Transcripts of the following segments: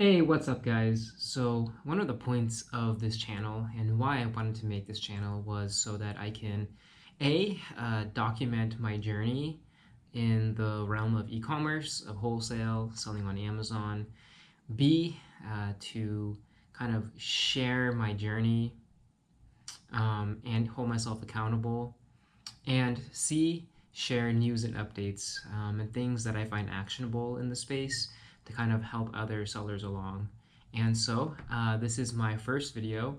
Hey, what's up guys? So one of the points of this channel and why I wanted to make this channel was so that I can document my journey in the realm of e-commerce, of wholesale, selling on Amazon. B, to kind of share my journey and hold myself accountable. And C, share news and updates and things that I find actionable in the space to kind of help other sellers along. And so this is my first video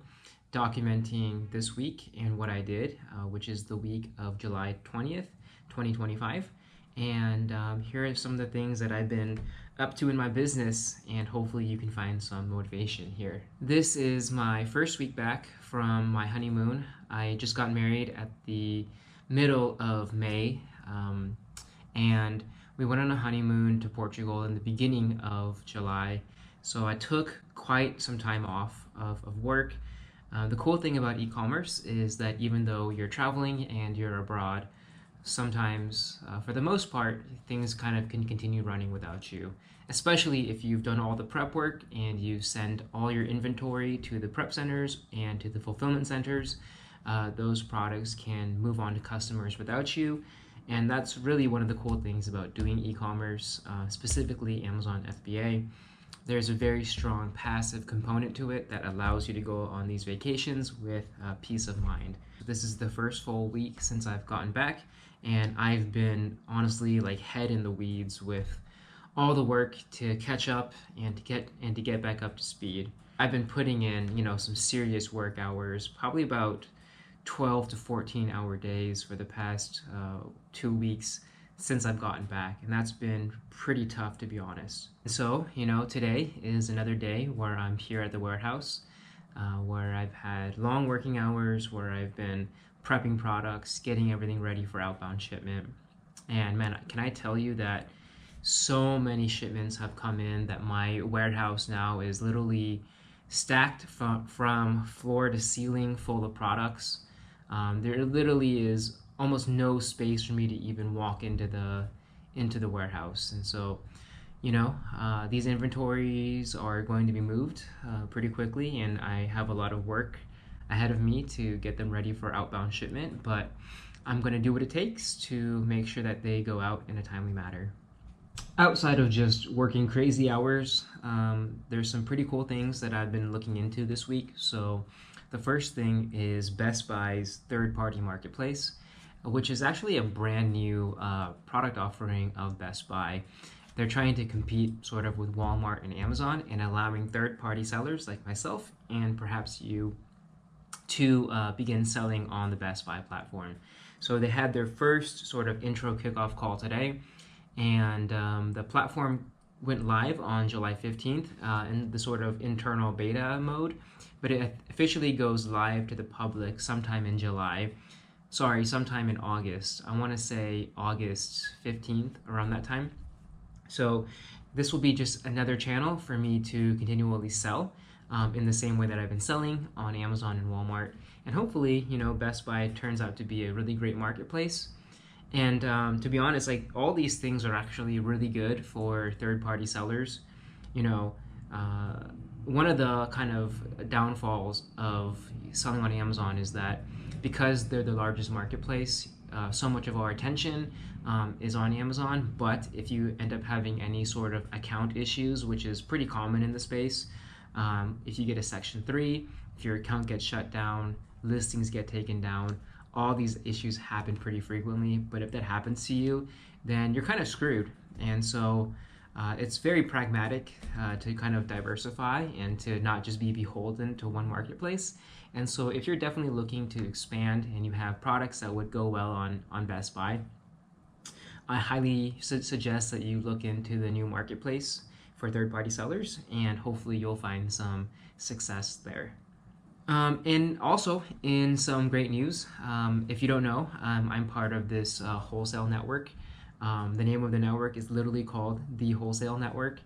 documenting this week and what I did, which is the week of July 20th, 2025. And here are some of the things that I've been up to in my business, and hopefully you can find some motivation here. This is my first week back from my honeymoon. I just got married at the middle of May, and we went on a honeymoon to Portugal in the beginning of July. So I took quite some time off of work. The cool thing about e-commerce is that even though you're traveling and you're abroad, sometimes, for the most part, things kind of can continue running without you, especially if you've done all the prep work and you send all your inventory to the prep centers and to the fulfillment centers. Those products can move on to customers without you. And that's really one of the cool things about doing e-commerce, specifically Amazon FBA. There's a very strong passive component to it that allows you to go on these vacations with peace of mind. This is the first full week since I've gotten back, and I've been honestly like head in the weeds with all the work to catch up and to get back up to speed. I've been putting in, some serious work hours, probably about 12 to 14 hour days for the past 2 weeks since I've gotten back, and that's been pretty tough, to be honest. So, today is another day where I'm here at the warehouse, where I've had long working hours, where I've been prepping products, getting everything ready for outbound shipment. And man, can I tell you that so many shipments have come in that my warehouse now is literally stacked from floor to ceiling full of products. There literally is almost no space for me to even walk into the warehouse. And so, these inventories are going to be moved pretty quickly, and I have a lot of work ahead of me to get them ready for outbound shipment, but I'm going to do what it takes to make sure that they go out in a timely manner. Outside of just working crazy hours, there's some pretty cool things that I've been looking into this week. So the first thing is Best Buy's third-party marketplace, which is actually a brand new product offering of Best Buy. They're trying to compete sort of with Walmart and Amazon and allowing third-party sellers like myself and perhaps you to begin selling on the Best Buy platform. So they had their first sort of intro kickoff call today, and the platform went live on July 15th in the sort of internal beta mode, but it officially goes live to the public sometime in sometime in August. I want to say August 15th, around that time. So this will be just another channel for me to continually sell in the same way that I've been selling on Amazon and Walmart. And hopefully, Best Buy turns out to be a really great marketplace. And to be honest, like all these things are actually really good for third-party sellers. One of the kind of downfalls of selling on Amazon is that because they're the largest marketplace, so much of our attention is on Amazon. But if you end up having any sort of account issues, which is pretty common in the space, if you get a Section 3, if your account gets shut down, listings get taken down, all these issues happen pretty frequently. But if that happens to you, then you're kind of screwed. And so it's very pragmatic to kind of diversify and to not just be beholden to one marketplace. And so if you're definitely looking to expand and you have products that would go well on Best Buy, I highly suggest that you look into the new marketplace for third-party sellers, and hopefully you'll find some success there. And also, in some great news, if you don't know, I'm part of this wholesale network. The name of the network is literally called the Wholesale Network,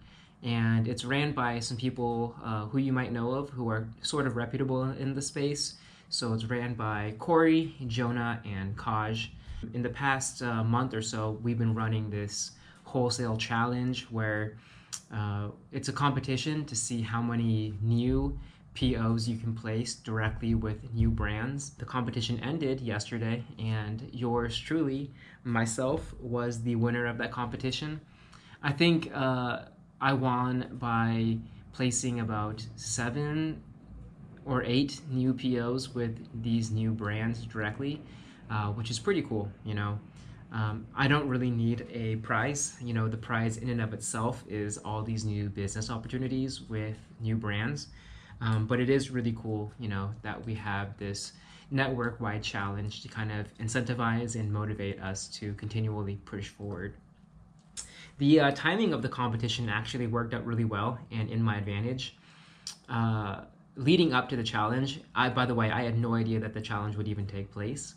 and it's ran by some people who you might know of who are sort of reputable in the space. So it's ran by Corey, Jonah, and Kaj. In the past month or so, we've been running this wholesale challenge where It's a competition to see how many new POs you can place directly with new brands. The competition ended yesterday, and yours truly, myself, was the winner of that competition. I think I won by placing about 7 or 8 new POs with these new brands directly, which is pretty cool, you know. I don't really need a prize. You know, the prize in and of itself is all these new business opportunities with new brands. But it is really cool, you know, that we have this network wide challenge to kind of incentivize and motivate us to continually push forward. The timing of the competition actually worked out really well and in my advantage. Uh, Leading up to the challenge, by the way, I had no idea that the challenge would even take place.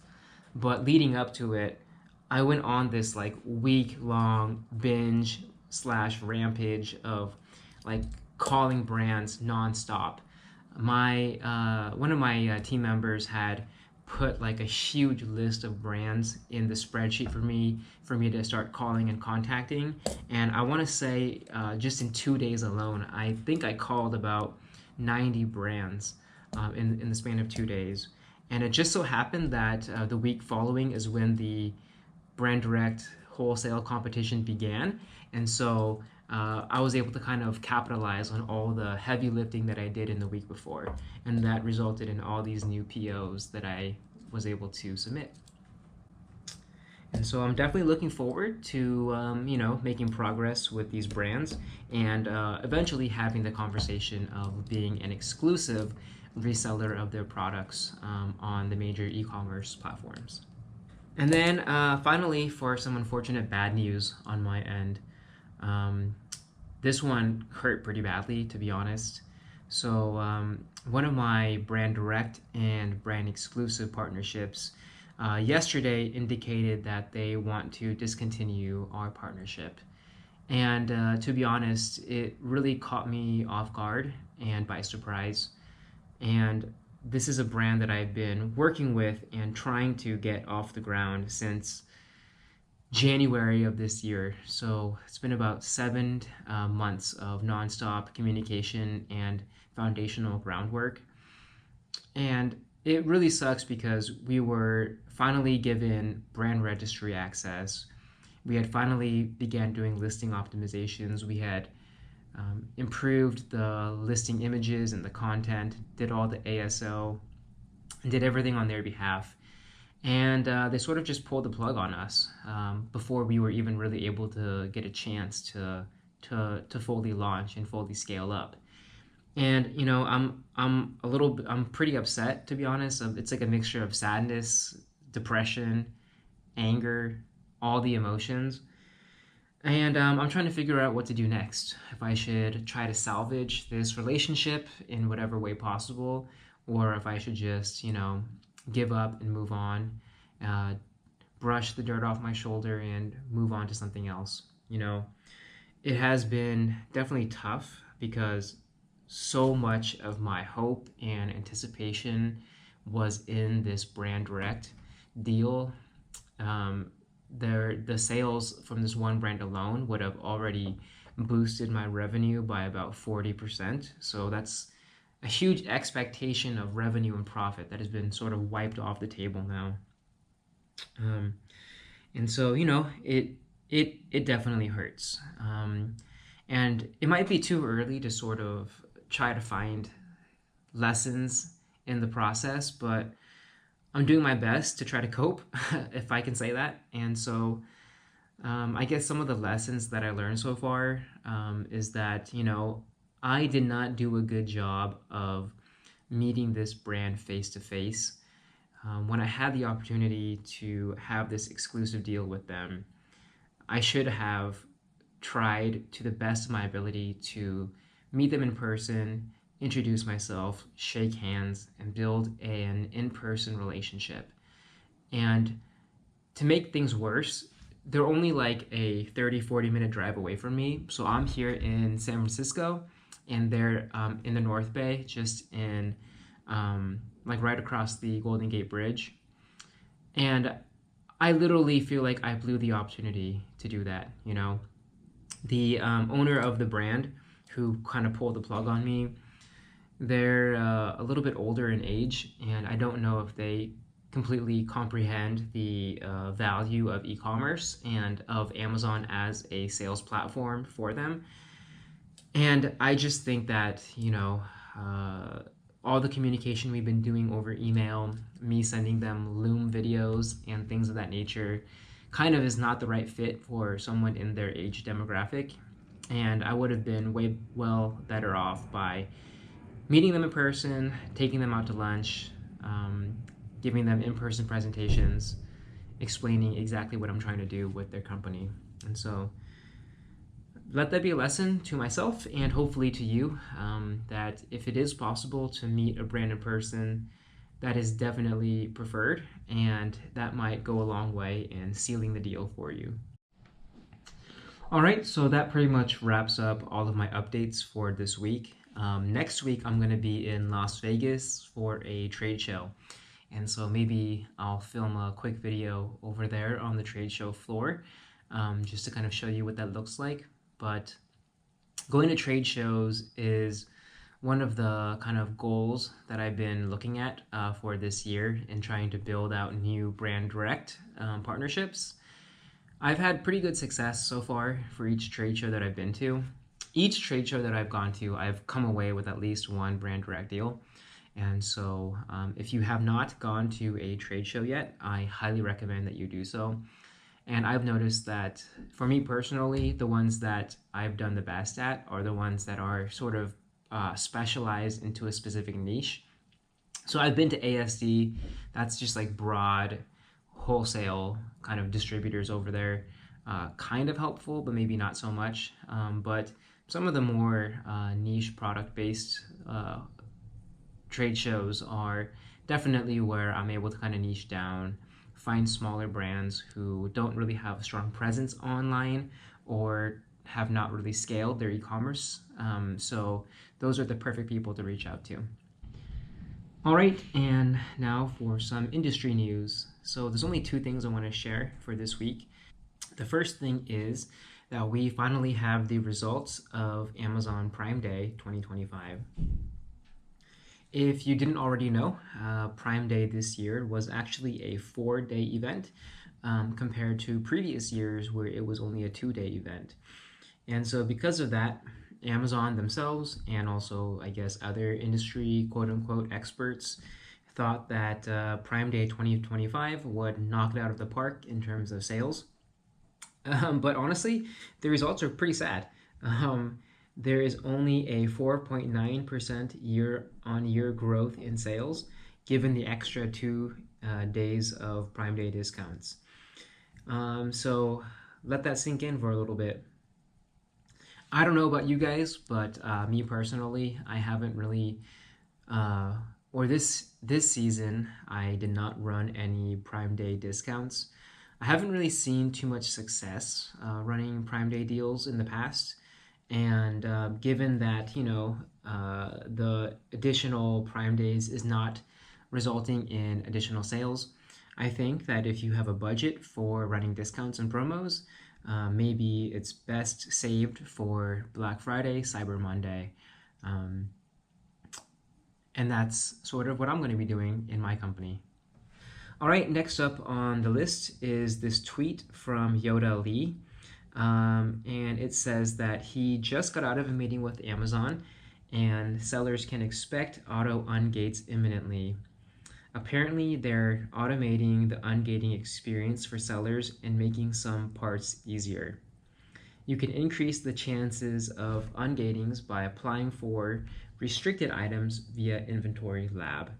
But leading up to it, I went on this like week long binge slash rampage of like calling brands nonstop. My one of my team members had put like a huge list of brands in the spreadsheet for me to start calling and contacting. And I want to say just in 2 days alone, I think I called about 90 brands in the span of 2 days. And it just so happened that the week following is when the brand direct wholesale competition began. And so I was able to kind of capitalize on all the heavy lifting that I did in the week before. And that resulted in all these new POs that I was able to submit. And so I'm definitely looking forward to you know, making progress with these brands and eventually having the conversation of being an exclusive reseller of their products on the major e-commerce platforms. And then finally, for some unfortunate bad news on my end, um, this one hurt pretty badly, to be honest. So one of my brand direct and brand exclusive partnerships yesterday indicated that they want to discontinue our partnership. And to be honest, it really caught me off guard and by surprise. And this is a brand that I've been working with and trying to get off the ground since January of this year. So it's been about 7 months of nonstop communication and foundational groundwork. And it really sucks because we were finally given brand registry access. We had finally began doing listing optimizations. We had improved the listing images and the content, did all the ASO, and did everything on their behalf. And they sort of just pulled the plug on us before we were even really able to get a chance to fully launch and fully scale up. And you know, I'm pretty upset, to be honest. It's like a mixture of sadness, depression, anger, all the emotions. And I'm trying to figure out what to do next. If I should try to salvage this relationship in whatever way possible, or if I should just, you know, give up and move on, uh, brush the dirt off my shoulder and move on to something else. You know, it has been definitely tough because so much of my hope and anticipation was in this brand direct deal. Um, the sales from this one brand alone would have already boosted my revenue by about 40%. So that's a huge expectation of revenue and profit that has been sort of wiped off the table now. Um, and so, you know, it definitely hurts. And it might be too early to sort of try to find lessons in the process, but I'm doing my best to try to cope, if I can say that. And so I guess some of the lessons that I learned so far is that, you know, I did not do a good job of meeting this brand face to face. When I had the opportunity to have this exclusive deal with them, I should have tried to the best of my ability to meet them in person, introduce myself, shake hands, and build an in person relationship. And to make things worse, they're only like a 30-40 minute drive away from me. So I'm here in San Francisco, and they're in the North Bay, just in like right across the Golden Gate Bridge. And I literally feel like I blew the opportunity to do that, you know? The owner of the brand who kind of pulled the plug on me, they're a little bit older in age, and I don't know if they completely comprehend the value of e-commerce and of Amazon as a sales platform for them. And I just think that, all the communication we've been doing over email, me sending them Loom videos and things of that nature, kind of is not the right fit for someone in their age demographic. And I would have been way well better off by meeting them in person, taking them out to lunch, giving them in person presentations, explaining exactly what I'm trying to do with their company. And so let that be a lesson to myself and hopefully to you, that if it is possible to meet a brand in person, that is definitely preferred, and that might go a long way in sealing the deal for you. All right, so that pretty much wraps up all of my updates for this week. Next week, I'm going to be in Las Vegas for a trade show. And so maybe I'll film a quick video over there on the trade show floor, just to kind of show you what that looks like. But going to trade shows is one of the kind of goals that I've been looking at for this year and trying to build out new brand direct partnerships. I've had pretty good success so far for each trade show that I've been to. Each trade show that I've gone to, I've come away with at least one brand direct deal. And so if you have not gone to a trade show yet, I highly recommend that you do so. And I've noticed that for me personally, the ones that I've done the best at are the ones that are sort of specialized into a specific niche. So I've been to ASD, that's just like broad wholesale kind of distributors over there. Kind of helpful, but maybe not so much. But some of the more niche product based trade shows are definitely where I'm able to kind of niche down, find smaller brands who don't really have a strong presence online or have not really scaled their e-commerce. So those are the perfect people to reach out to. All right, and now for some industry news. So there's only two things I want to share for this week. The first thing is that we finally have the results of Amazon Prime Day 2025. If you didn't already know, Prime Day this year was actually a 4-day event compared to previous years where it was only a 2-day event. And so because of that, Amazon themselves and also, I guess, other industry quote-unquote experts thought that Prime Day 2025 would knock it out of the park in terms of sales. But honestly, the results are pretty sad. There is only a 4.9% year-on-year growth in sales, given the extra 2 days of Prime Day discounts. So let that sink in for a little bit. I don't know about you guys, but me personally, I haven't really, or this season, I did not run any Prime Day discounts. I haven't really seen too much success running Prime Day deals in the past. And given that, the additional Prime Days is not resulting in additional sales, I think that if you have a budget for running discounts and promos, maybe it's best saved for Black Friday, Cyber Monday. And that's sort of what I'm going to be doing in my company. All right, next up on the list is this tweet from Yoda Lee. And it says that he just got out of a meeting with Amazon and sellers can expect auto ungates imminently. Apparently, they're automating the ungating experience for sellers and making some parts easier. You can increase the chances of ungatings by applying for restricted items via Inventory Lab.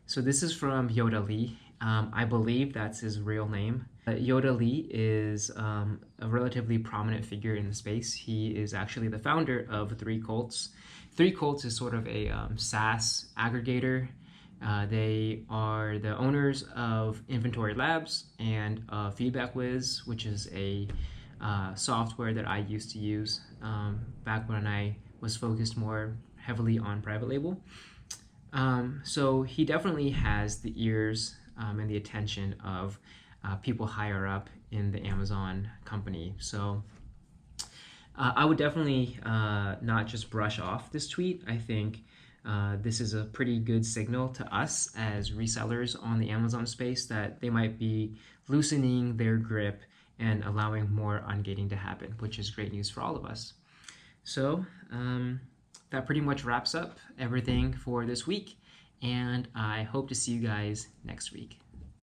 So this is from Yoda Lee. I believe that's his real name. Yoda Lee is a relatively prominent figure in the space. He is actually the founder of 3 Colts. 3 Colts is sort of a SaaS aggregator. They are the owners of Inventory Labs and Feedback Wiz, which is a software that I used to use back when I was focused more heavily on private label. So he definitely has the ears and the attention of people higher up in the Amazon company. So I would definitely not just brush off this tweet. I think this is a pretty good signal to us as resellers on the Amazon space that they might be loosening their grip and allowing more ungating to happen, which is great news for all of us. So that pretty much wraps up everything for this week, and I hope to see you guys next week.